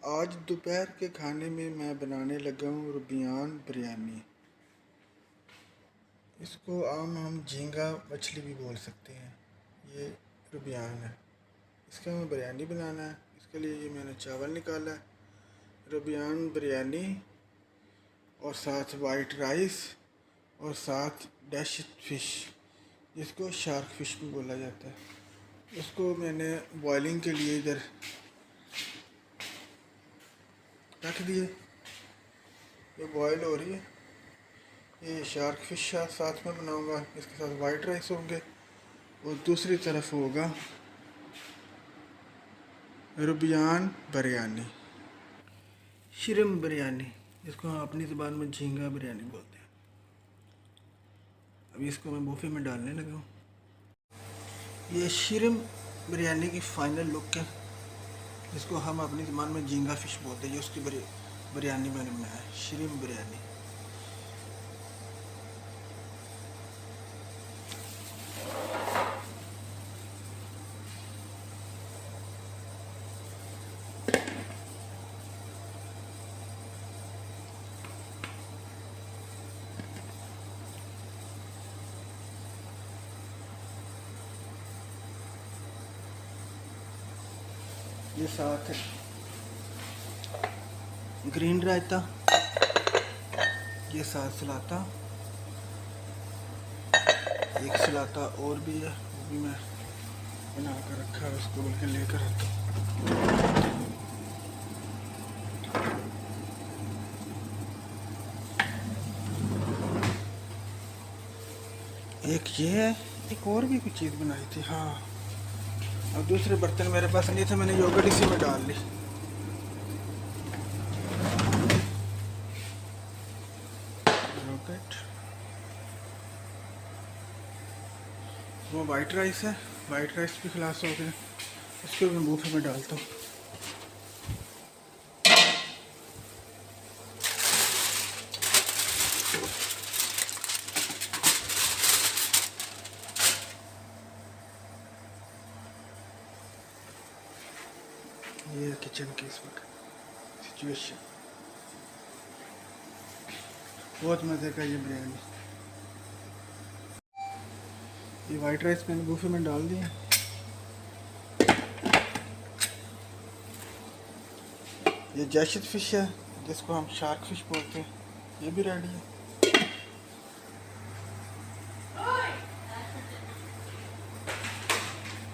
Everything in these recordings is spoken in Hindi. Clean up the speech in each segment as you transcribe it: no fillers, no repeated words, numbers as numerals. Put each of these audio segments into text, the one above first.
आज दोपहर के खाने में मैं बनाने लगा हूँ रुबियान बिरयानी। इसको आम हम झींगा मछली भी बोल सकते हैं। ये रुबियान है, इसका हमें बिरयानी बनाना है। इसके लिए ये मैंने चावल निकाला है, रुबियान बिरयानी, और साथ वाइट राइस, और साथ डैश फिश जिसको शार्क फिश भी बोला जाता है। इसको मैंने बॉइलिंग के लिए इधर रख दिए। ये बॉयल हो रही है। ये शार्क फिश साथ में बनाऊंगा, इसके साथ वाइट राइस होंगे, और दूसरी तरफ होगा रुबियान बिरयानी, श्रिम्प बिरयानी, जिसको हम अपनी ज़बान में झींगा बिरयानी बोलते हैं। अभी इसको मैं बूफे में डालने लगा हूँ। ये श्रिम्प बिरयानी की फ़ाइनल लुक है, जिसको हम अपनी ज़बान में झींगा फ़िश बोलते हैं। ये उसकी बिरयानी मैंने बनाया है, श्रिम्प बिरयानी। ये साथ है ग्रीन रायता, ये साथ सलाता, एक सलाता और भी है, वो भी मैं बना कर रखा है, उसको बल्कि लेकर आता हूँ। एक ये है, एक और भी कुछ चीज़ बनाई थी, हाँ। अब दूसरे बर्तन मेरे पास नहीं थे, मैंने योगर्ट इसी में डाल ली। योगर्ट, वो वाइट राइस है, वाइट राइस भी खलास हो गया, उसको मैं बूफे में डालता हूँ। ये किचन की इस वक्त सिचुएशन, बहुत मज़े का ये बिरयानी। ये वाइट राइस मैंने बूफे में डाल दिया। ये जैशित फिश है, जिसको हम शार्क फिश बोलते हैं, ये भी रेडी है।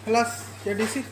खलास, क्या डीसी